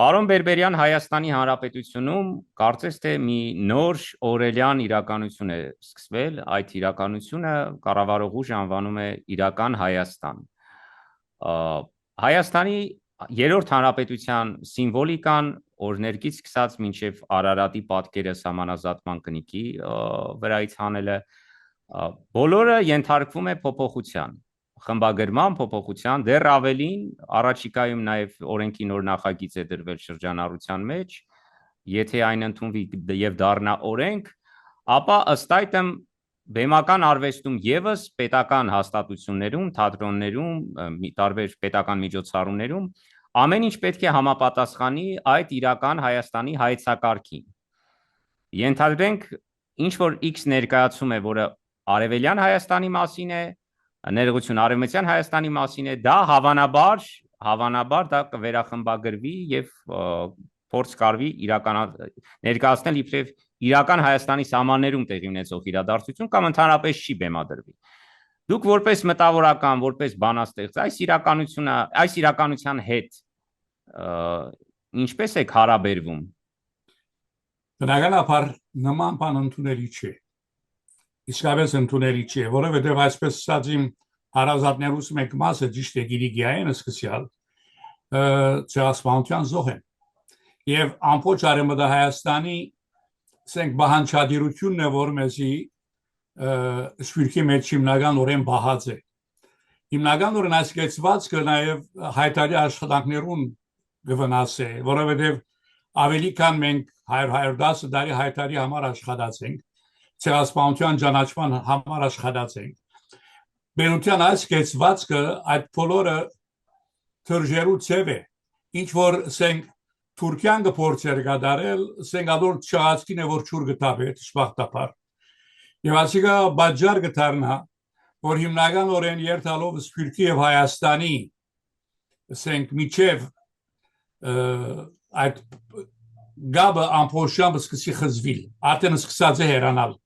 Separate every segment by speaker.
Speaker 1: Պարոն Բերբերյան Հայաստանի Հանրապետությունում կարծես թե մի նոր օրելյան իրականություն է սկսվել, այդ իրականությունը կառավարող ուժը անվանում է իրական Հայաստան։ Հայաստանի երրորդ հանրապետության սիմվոլիկան օրներգից սկսած մինչև Արարատի պատկերը սահմանազատման կնիկի վրայից հանելը, բոլորը ենթարկվում է փոփոխության, խմբագրման փոփոխության, դեռ ավելին առաջիկայում նաև օրենքի նոր նախագիծ է դրվել շրջանառության մեջ, եթե այն ընդունվի եւ դառնա օրենք, ապա ըստ այդմ բեմական արվեստում եւս պետական հաստատություններում, թատրոններում, տարբեր պետական միջոցառումներում ամեն ինչ պետք է համապատասխանի այդ իրական Հայաստանի հայեցակարգին։ Ենթադրենք ինչ որ X ներկայացում է, որը արևելյան Հայաստանի մասին է, ներողություն արևմտյան Հայաստանի մասին է, դա հավանաբար դա կվերախմբագրվի եւ փորձ կարվի ներկայացնել իբրև իրական Հայաստանի սահմաններում տեղի ունեցող իրադարձություն կամ ընդհանրապես չի բեմադրվի։ Դուք որպես մտավորական, որպես բանաստեղծ այս իրականության հետ ինչպես եք հարաբերվում։
Speaker 2: Բնականաբար նման բան ընդունելի չէ։ Իսկապես ընդունելի չէ, որովհետև այսպես ասած իմ հարազատներուս մեկ մասը ճիշտ է գիրիգիային սկսյալ ցեղասպանության զոհ են։ Եվ ամբողջ արևմտա Հայաստանի ասենք բանջարությունն է, որ մեզի սփյուռքի մեջ հիմնականորեն բահած է։ Հիմնականորեն այս կեցվածքը նաև հայտարարի աշխատանքներուն կվնասե, որովհետև ավելի քան մենք 100-110 տարի հայտարարի համար աշխատացենք, ցեղասպանության ճանաչման համար աշխատացենք։ Բնության այս կեցվածքը այդ բոլորը թրջերու ցև է, ինչ որ ասենք Թուրքիան կփորձեր կատարել, ասենք ադոր չհացքին է որ ճուր գտաբե դժբախտաբար։ Եվ ասիկա բաժար կդառնա, որ հիմնականորեն երթալով Սփյուռքի եւ Հայաստանի ասենք միջև այդ գաբը ամփոփշամբ սկսի խզվիլ, արդեն սկսած է հեռանալ։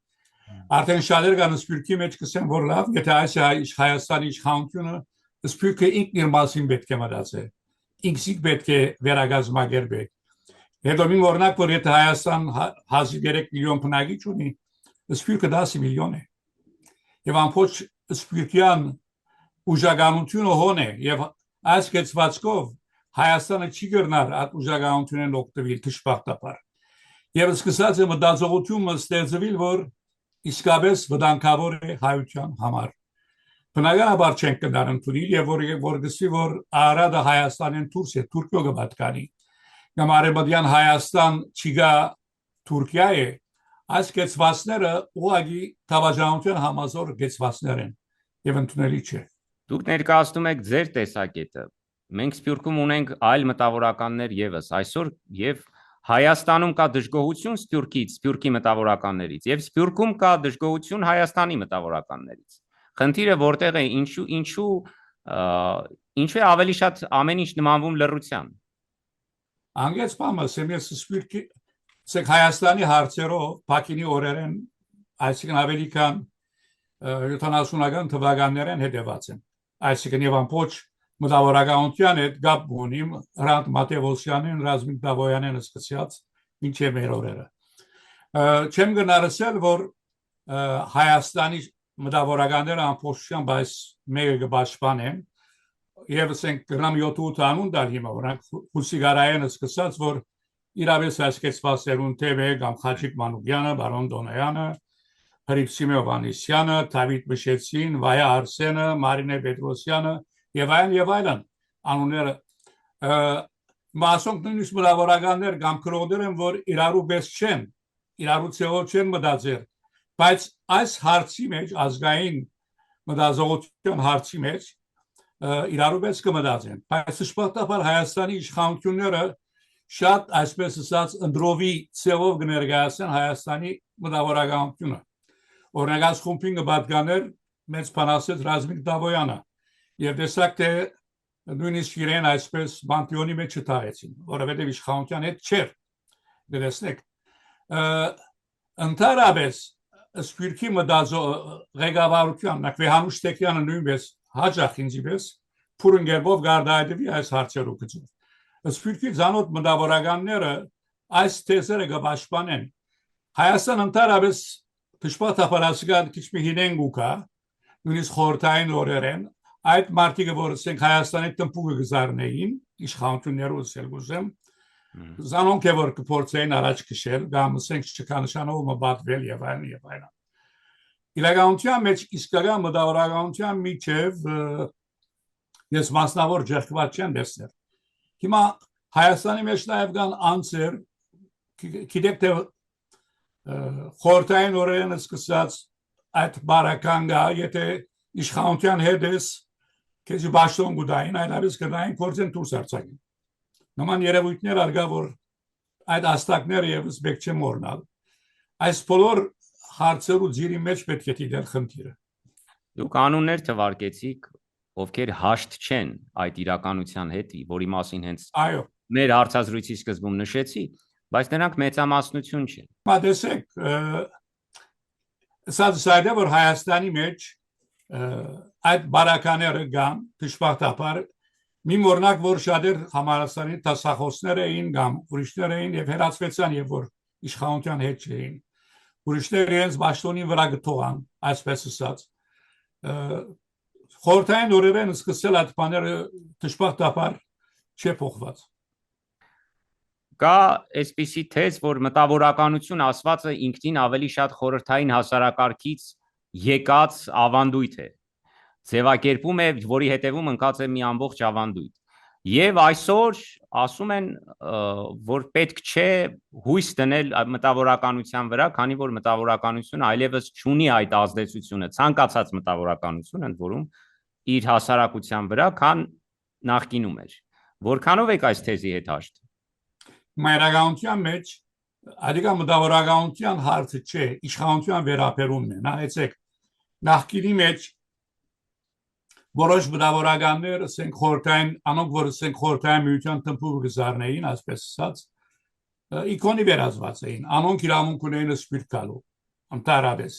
Speaker 2: Արդեն շատեր կան Սփյուռքի մեջ կսեն որ լավ, եթե այս Հայաստանի իշխանությունը Սփյուռքը ինքն իր մասին պետք է մտածի, ինքսիկ պետք է վերագազմագերբի։ Հետո մի օրինակ որ եթե Հայաստան 13 միլիոն բնակիչ ունի, Սփյուռքը 10 միլիոն է։ Եվ ամբողջ Սփյուռքյան ուժականությունը հոն է եւ այս կեցվածքով Հայաստանը չի գրնար այդ ուժականությունն օգտվել դժբախտաբար։ Եվ սկսած է մտածողությունը ստեղծվել, որ իսկապես վտանգավոր է հայության համար։ Բնականաբար չենք կդար ընդունել եւ որ գսի որ Արարատը Հայաստանեն դուրս է, Թուրքիա կպատկանի։ Կամ արևմտյան Հայաստան չիգա Թուրքիա է, այս կեցվածները ուղղակի թավաժանության համազոր կեցվածներ են եւ ընդունելի չէ։
Speaker 1: Դուք ներկայացնում եք ձեր տեսակետը։ Մենք Սփյուռքում ունենք այլ մտավորականներ եւս այսօր եւ Հայաստանում կա դժգոհություն Սփյուռքի մտավորականներից եւ Սփյուռքում կա դժգոհություն Հայաստանի մտավորականներից։ Խնդիրը որտեղ է, ինչու է ավելի շատ ամեն ինչ նմանվում լռության։
Speaker 2: Անգեց բամը սեմես Սփյուռքի ցեք Հայաստանի հարցերով Բաքինի օրերեն այսինքն ավելի քան 70-ական թվականներն հետևած են։ Այսինքն եւ ամբողջ մտավորականության հետ գապ ունիմ Հրանտ Մատեոսյանին, Ռազմիկ Դավոյանին սկսած ինչե մեր օրերը։ Չեմ գնարսել որ Հայաստանի մտավորականները ամբողջությամբ այս մեկը կպաշտպանեն եւ ասենք գրամ 7-8 անուն դալ հիմա օրինակ Հուսիգարայանը սկսած որ իրավես հասկացվածերուն TV կամ Խաչիկ Մանուկյանը, Բարոն Դոնոյանը, Հրիփսիմե Հովանեսյանը, Դավիթ Մշեցին, Վայա Արսենը, Մարինե Պետրոսյանը եւ այլն անունները մասոնք նույնիսկ մտավորականներ կամ քրոդեր են որ իրարու բես չեն, իրարու ցեղով չեն մտածել, բայց այս հարցի մեջ ազգային մտածողության հարցի մեջ իրարու բես կմտածեն, բայց շփոթաբար Հայաստանի իշխանությունները շատ այսպես ասած ընդրովի ցեղով կներկայացնեն Հայաստանի մտավորականությունը։ Օրինակ խումբին կպատկաներ մեծ բանասետ Ռազմիկ Դավոյանը եւ տեսակ թե նույնիսկ իրեն այսպես բանտիոնի մեջ չտարեցին, որովհետեւ իշխանության հետ չէր։ Դերեսնեք ընդհանրապես Սփյուռքի ղեկավարության Նկվեհանուշ Տեկյանը նույնպես հաջող ինձիպես փուրնգերբով գարդայդվի այս հարցերով գծով։ Սփյուռքի ցանոթ մտավորականները այս թեզերը կպաշտպանեն։ Հայաստան ընդհանրապես դժբախտաբար քիչ մի հինեն գուկա, նույնիսկ խորհրդային օրերեն այդ մարտիկը որ ասենք Հայաստանի տնպուկը գզարնեին, իշխանություններով էլ գուզեմ, զանոնք է որ կփորձեին առաջ քշել, կամ ասենք չկանշանով մբատվել եւ այլն եւ այլն։ Իրականության մեջ իսկական մտավորականության միջև ես մասնավոր ջերկված չեմ դեսներ։ Հիմա Հայաստանի մեջ նաև կան անձեր, գիտեք թե խորհրդային օրերն սկսած այդ բարականգա, եթե իշխանության հետ ես քեզ բաշտոն գուտային, այլապես կնային կորձեն դուրս արձակին։ Նման երևույթներ արգա որ այդ աստակները եւս բեք չեմ օրնալ։ Այս բոլոր հարցերու ձիրի մեջ պետք է դիտել խնդիրը։
Speaker 1: Դուք անուններ թվարկեցիք, ովքեր հաշտ չեն այդ իրականության հետ, որի մասին հենց
Speaker 2: Այո,
Speaker 1: մեր հարցազրույցի սկզբում նշեցի, բայց նրանք մեծամասնություն չեն։
Speaker 2: Մա տեսեք, սա դասայդը որ Հայաստանի մեջ այդ բարակաները կան, դժբախտաբար մի օրինակ որ շատեր համալսարանի տասախոսներ էին կամ ուրիշներ էին եւ հերացվեցան եւ որ իշխանության հետ չէին։ Ուրիշները իրենց բաշտոնին վրա գտողան, այսպես ասած, խորհրդային օրերեն սկսել այդ բաները դժբախտաբար չէ փոխված։
Speaker 1: Կա այսպիսի թեզ, որ մտավորականություն ասվածը ինքնին ավելի շատ խորհրդային հասարակարգից եկած ավանդույթ է։ Ձևակերպում է, որի հետևում ընկած է մի ամբողջ ավանդույթ։ Եվ այսօր ասում են, որ պետք չէ հույս դնել մտավորականության վրա, քանի որ մտավորականությունը այլևս չունի այդ ազդեցությունը, ցանկացած մտավորականություն ընդ որում իր հասարակության վրա, քան նախկինում էր։ Որքանով եք այս թեզի հետ հաշտ։
Speaker 2: Մայրականության մեջ ադիգա մտավորականության հարցը չէ, իշխանության վերաբերումն է, նայեցեք, նախկինի մեջ որոշ մտավորականներ, ասենք խորհրդային, անոնք որ ասենք խորհրդային միության տնպուկ գզարնեին, այսպես ասած, իքոնի վերածված էին, անոնք իրավունք ունեին սպիրտ գալու, ընդհանրապես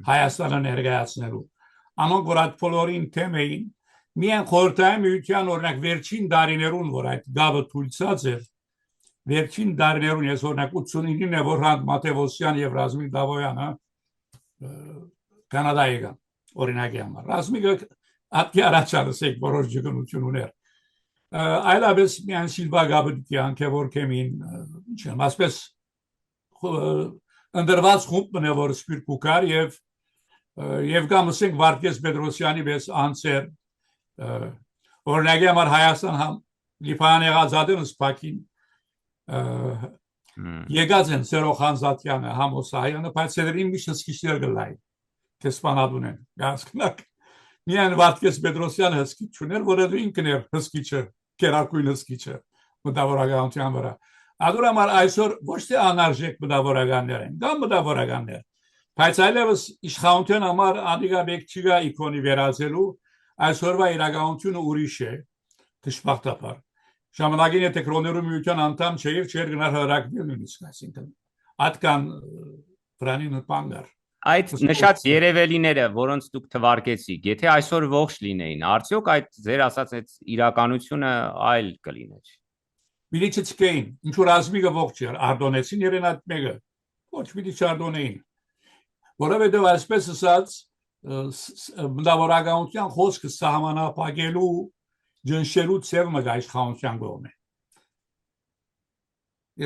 Speaker 2: Հայաստանը ներկայացնելու, անոնք որ այդ բոլորին թեմ էին, միայն խորհրդային միության օրինակ վերջին դարիներուն, որ այդ գաբը թույլցած էր, վերջին դարիներուն ես օրինակ 89-ին է որ Հրանտ Մաթեվոսյան եւ Ռազմիկ Դավոյանը Կանադայի գան, օրինակի համար, Ռազմիկը Ատքի առաջարսեք որոշ ջգնություն ուներ։ Այլապես միան Սիլվա Գաբրիելյան որ կեմին, չեմ, ասպես ընդրված խումբն է որ սպիրտ կուկար եւ կամ ասենք Վարդգես Պետրոսյանի պես անձեր օրինակի համար Հայաստան համ Լիփան եղածադեն սպակին եկած են Սերոխանզատյանը, Համոսայանը, բայց դերին միշտ սկիչներ գլայ, կեսպանադուն են, գասկնակ Միան Վարդգես Պետրոսյանը հսկիչ չուներ, որը ինքն էր հսկիչը, կերակույն հսկիչը մտավորականության վրա։ Ադուր համար այսօր ոչ թե անարժեք մտավորականներ են, կամ մտավորականներ, բայց այլևս իշխանության համար ադիգա բեկչիգա իքոնի վերածելու այսօրվա իրականությունը ուրիշ է, դժբախտաբար։ Ժամանակին եթե կրոներու միության անդամ չէր, չէր գնար հրակվել նույնիսկ, այսինքն ատկան վրանին բանգար։
Speaker 1: Այդ նշած երևելիները, որոնց դուք թվարկեցիք, եթե այսօր ողջ լինեին, արդյոք այդ ձեր ասած այդ իրականությունը այլ կլիներ։
Speaker 2: Միլիցը չկային, ինչ որ Ռազմիկը ողջ էր, արդոնեցին իրեն այդ մեկը, ոչ պիտի չարդոնեին։ Որովհետև այսպես ասած, մտավորականության խոսքը սահմանափակելու ջնշելու ծևը գա իշխանության կողմը։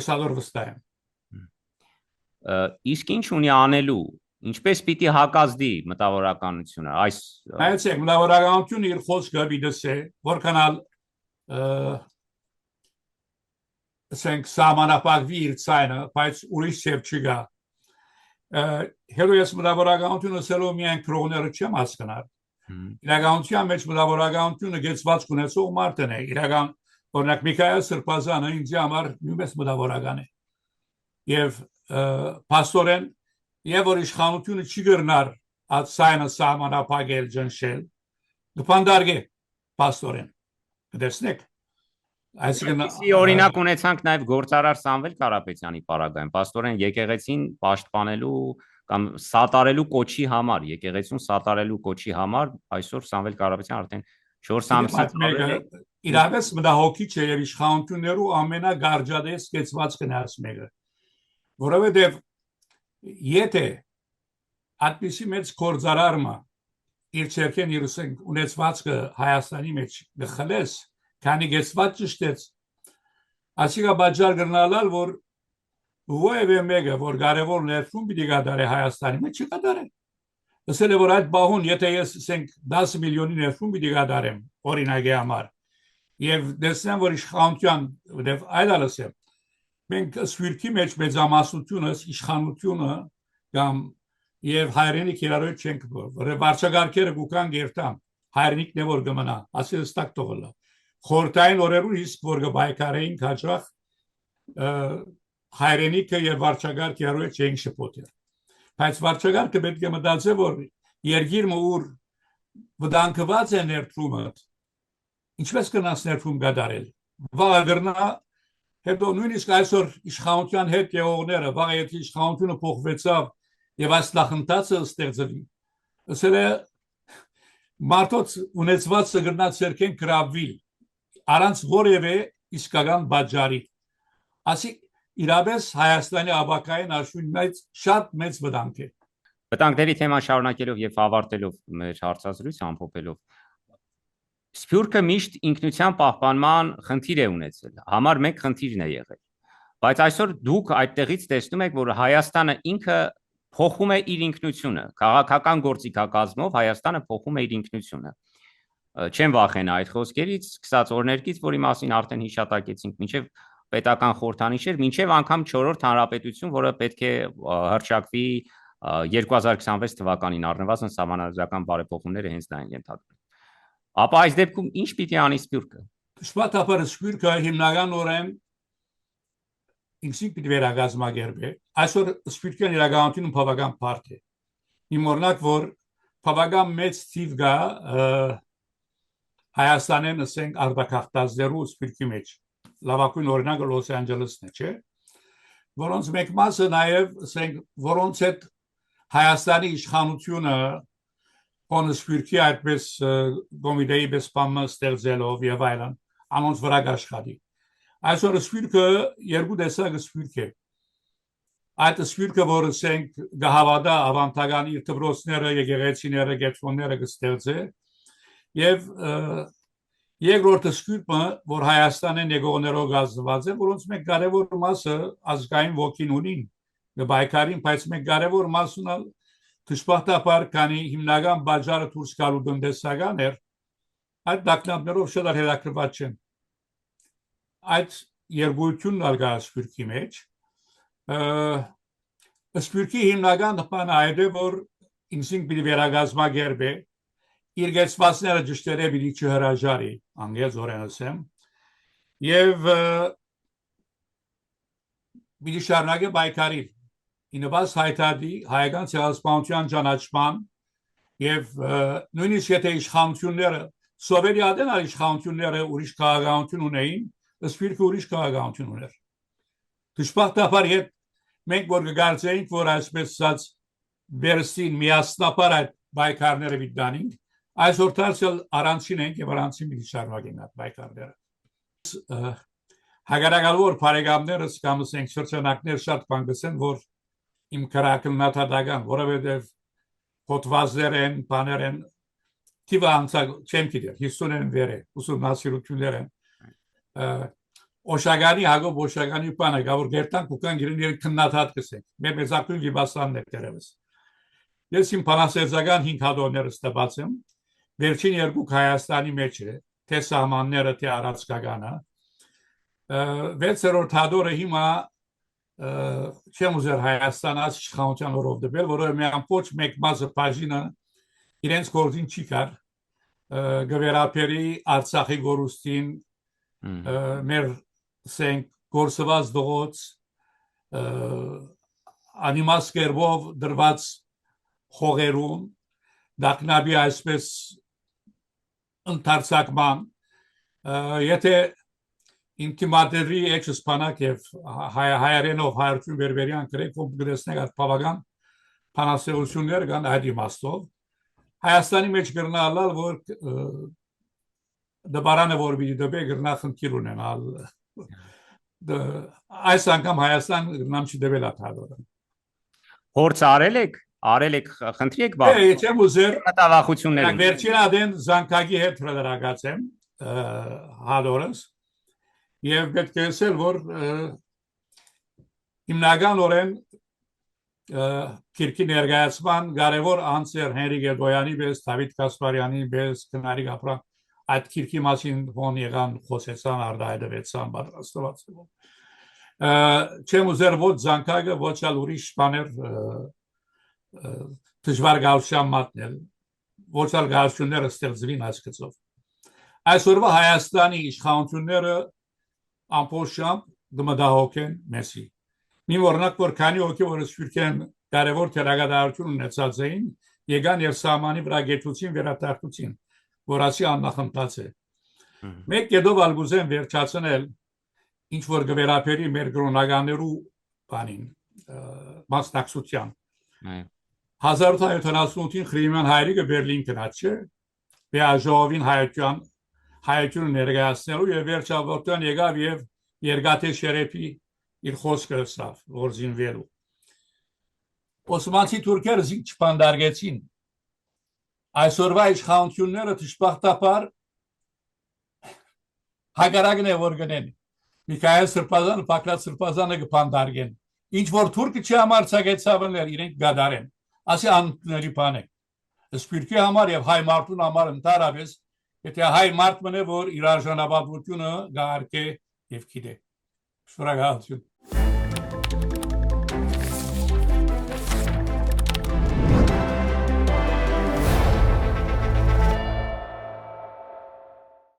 Speaker 2: Ես ադոր վստահ եմ։
Speaker 1: Իսկ ինչ ունի անելու Ինչպես պիտի հակազդի մտավորականությունը այս
Speaker 2: Այցեք մտավորականությունը իր խոսքը բիդսե որքանալ ասենք սահմանափակվի իր ցայնը, բայց ուրիշ չև չգա։ Հերոյս մտավորականությունը սելով միայն քրոները չեմ հասկանալ։ Իրականության մեջ մտավորականությունը գեցված կունեցող մարդն է։ Իրական օրինակ Միքայել Սրբազանը ինձ համար նույնպես մտավորական է։ Եվ պաստորեն Եվ որ իշխանությունը չի գրնար այդ սայնը սահմանափակել ջնշել, դպանդարգե պաստորեն, կտեսնեք։
Speaker 1: Այսինքն օրինակ ունեցանք նաև գործարար Սամվել Կարապետյանի պարագայում, պաստորեն եկեղեցին պաշտպանելու կամ սատարելու կոչի համար, եկեղեցուն սատարելու կոչի համար այսօր Սամվել Կարապետյանը արդեն 4 ամսից ավել է։
Speaker 2: Իրավես մտահոգիչ է եւ իշխանություններու ամենագարջադես կեցվածքն է աս մեկը, որովհետեւ եթե այդպիսի մեծ կորձարարմը իր ցերքեն իրուսենք ունեցվածքը Հայաստանի մեջ գխլես, քանի գեցված ճշտեց, ասիկա բաժար գնալալ, որ ովևէ մեկը, որ կարևոր ներդրում պիտի կատարի Հայաստանի մեջ չկատարի։ Ասել է, որ այդ բահուն, եթե ես ասենք 10 միլիոնի ներդրում պիտի կատարեմ, օրինակի համար, եւ դեսնեմ, որ իշխանության, եւ այլ ասեմ, մենք սվիրքի մեջ մեծամասնությունը, իշխանությունը կամ եւ հայրենիք իրարոյ չենք որ վարչագարկերը գուկան գերտան, հայրենիքն է որ գմնա, ասել ստակ տողլա։ Խորտային օրերու իսկ որ գբայկարեին քաջախ հայրենիքը եւ վարչագարկը իրարոյ չեն շփոթել։ Բայց վարչագարկը պետք է մտածի, որ երկիրը ուր վտանգված է ներդրումը, ինչպես կնաս ներդրում կատարել։ Վաղը գրնա, հետո նույնիսկ այսօր իշխանության հետ եղողները, վաղը եթե իշխանությունը փոխվեցավ եւ այս նախընթացը ստեղծվի, ասել է մարդոց ունեցվածը գրնա ցերքեն գրավվի, առանց որևէ իսկական բաժարի։ Ասի իրապես Հայաստանի աբակային աշունից շատ մեծ վտանգ է։
Speaker 1: Վտանգների թեման շարունակելով եւ ավարտելով մեր հարցազրույցը ամփոփելով, Սփյուռքը միշտ ինքնության պահպանման խնդիր է ունեցել, համար մեկ խնդիրն է եղել, բայց այսօր դուք այդտեղից տեսնում եք, որ Հայաստանը ինքը փոխում է իր ինքնությունը, քաղաքական գործիքակազմով Հայաստանը փոխում է իր ինքնությունը։ Չեմ վախենա այդ խոսքերից, սկսած օրներկից, որի մասին արդեն հիշատակեցինք, մինչև պետական խորհրդանիշեր, մինչև անգամ 4-րդ հանրապետություն, որը պետք է հռչակվի 2026 թվականին, առնվազն սահմանադրական բարեփոխումները հենց դա են ենթադրում։ Ապա այս դեպքում ինչ պիտի անի Սփյուռքը։
Speaker 2: Շփաթափարը Սփյուռքը հիմնականորեն ինքնին պիտի վերագազմագերբի։ Այսօր Սփյուռքյան իրականությունում բավական բարդ է։ Իմ օրինակ որ բավական մեծ թիվ կա Հայաստանեն ասենք արտակախտազերու Սփյուռքի մեջ։ Լավագույն օրինակը Լոս Անջելեսն է, չէ՞։ Որոնց մեկ մասը նաև ասենք որոնց հետ Հայաստանի իշխանությունը Սփյուռքի այդպես կոմիտեի բեսպամը ստեղծելով եւ այլն անոնց վրա աշխատի։ Այսօր Սփյուռքը երկու տեսակ Սփյուռք է։ Այդ Սփյուռքը որ ասենք գահավադա ավանդական իր դպրոցները, եկեղեցիները, գետրոնները կստեղծե եւ երկրորդ Սփյուռքը որ Հայաստանեն եկողներով գազված է, որոնց մեկ կարևոր մասը ազգային ոգին ունին, գբայկարին, բայց մեկ կարևոր մասն ալ Դժբախտաբար քանի հիմնական բաժարը դուրս գալու տնտեսական էր, այդ դակնաբներով շատ հետաքրքրված չեն։ Այդ երկությունն ալ գա Սփյուռքի մեջ, Սփյուռքի հիմնական բանը այդ է, որ ինքնին պիտի վերագազմագերբի, իր գեցվածները ճշտերը պիտի չհրաժարի, անգեզորեն ասեմ, եւ պիտի շարունակի բայկարի Ինովաս հայտարարի հայկական ցեղասպանության ճանաչման եւ նույնիսկ եթե իշխանությունները սովետական իշխանությունները ուրիշ քաղաքականություն ունեին, Սփյուռքը ուրիշ քաղաքականություն ուներ։ Դժբախտաբար հետ մենք որ գարցեինք, որ այսպես ասած վերստին միասնապար այդ բայկարները վիճանին, այսօր դարձյալ առանցին ենք եւ առանցին մի շարունակենք այդ բայկարները։ Հագարակալոր բարեկամներս կամ ասենք շրջանակներ շատ բան գսեն, որ իմ քրակնաթադական, որովհետև հոտվազներ են, բաներ են, թիվը անցակ չեմ գիտեր, 50-ն վերը, ուսումնասիրություններ են, օշագանի, հագով օշագանի բանը, որ գերտանք ուկան գիրին քննադատ կսենք, մեր մեծակույն վիբասանն է տերևս։ Ես իմ բանասերձական 5 հատորները ստաբացեմ, վերջին երկու Հայաստանի մեջ է, թե սահմանները, թե առածկականը, 6-րդ հատորը հիմա չեմ ուզեր Հայաստանից իշխանության օրով դեպել, որովհետև մի ամբողջ մեկ մասը բաժինը իրենց գործին չի կար, գվերապերի Արցախի գորուստին, մեր սենք գործված դողոց, անիմաս կերբով դրված խողերում, դակնաբի այսպես ընթարցակման, եթե ինտիմատերի էքսպանակ եւ հայերենով հայրություն վերբերյան գրեք կոմպլեքսներ այդ բավական փանասեղություններ կան այդ իմաստով Հայաստանի մեջ կրնալալ որ դպարանը որ պիտի դեպե գրնախնդիր ունենալ այս անգամ Հայաստան նամ չդեվել աթադորը
Speaker 1: Փորձ արել եք խնդրի եք բա
Speaker 2: չեմ ուզեր
Speaker 1: մտավախություններ
Speaker 2: վերջին adեն զանգակի հետ հրադարակած եմ հադորս եւ պետք է ասել որ հիմնական օրեն Քիրքի ներկայացման կարևոր անձեր Հենրիկ Էրդոյանի պես Դավիթ Կասպարյանի պես Գնարի Գապրան այդ քիրքի մասին ոնց եղան խոսեցան արդայդվեցան պատրաստված չեմ ուզեր ոչ զանգակը ոչ էլ ուրիշ բաներ դժվար գալշան մատնել ոչ էլ գալշունները ստեղծվին այսքծով այսօրվա Հայաստանի իշխանությունները ամբողջությամբ դմդահոգեն մեսի մի օրինակ որ քանի հոգի որ սփյուռքեն կարևոր թերագադարություն ունեցած էին եկան եւ սահմանի վրա գետուցին վերադարձին որ ասի աննախընթաց է մեկ կետով ալգուզեն վերջացնել ինչ որ գվերապերի մեր գրոնականներու բանին մասնակցության 1878-ին Խրիմյան հայրիկը Բերլին գնաց չէ Բեաժովին հայությունը ներկայացնելու եւ վերջավորտան եկավ եւ Երգատե Շերեփի իր խոսքը ասավ որ զինվելու Օսմանցի թուրքերը զինք չպանդարգեցին այսօրվա իշխանությունները դժբախտաբար հագարակն է որ գնեն Միքայել Սրբազանը Պակրատ Սրբազանը կպանդարգեն ինչ որ թուրքը չհամարցակեցավներ իրենք գադարեն ասի անների բան է սպիրկի համար եւ հայ մարդուն համար ընդհանրապես եթե հայ մարդ մնե որ իր արժանապատվությունը գարկե եւ գիտե շնորհակալություն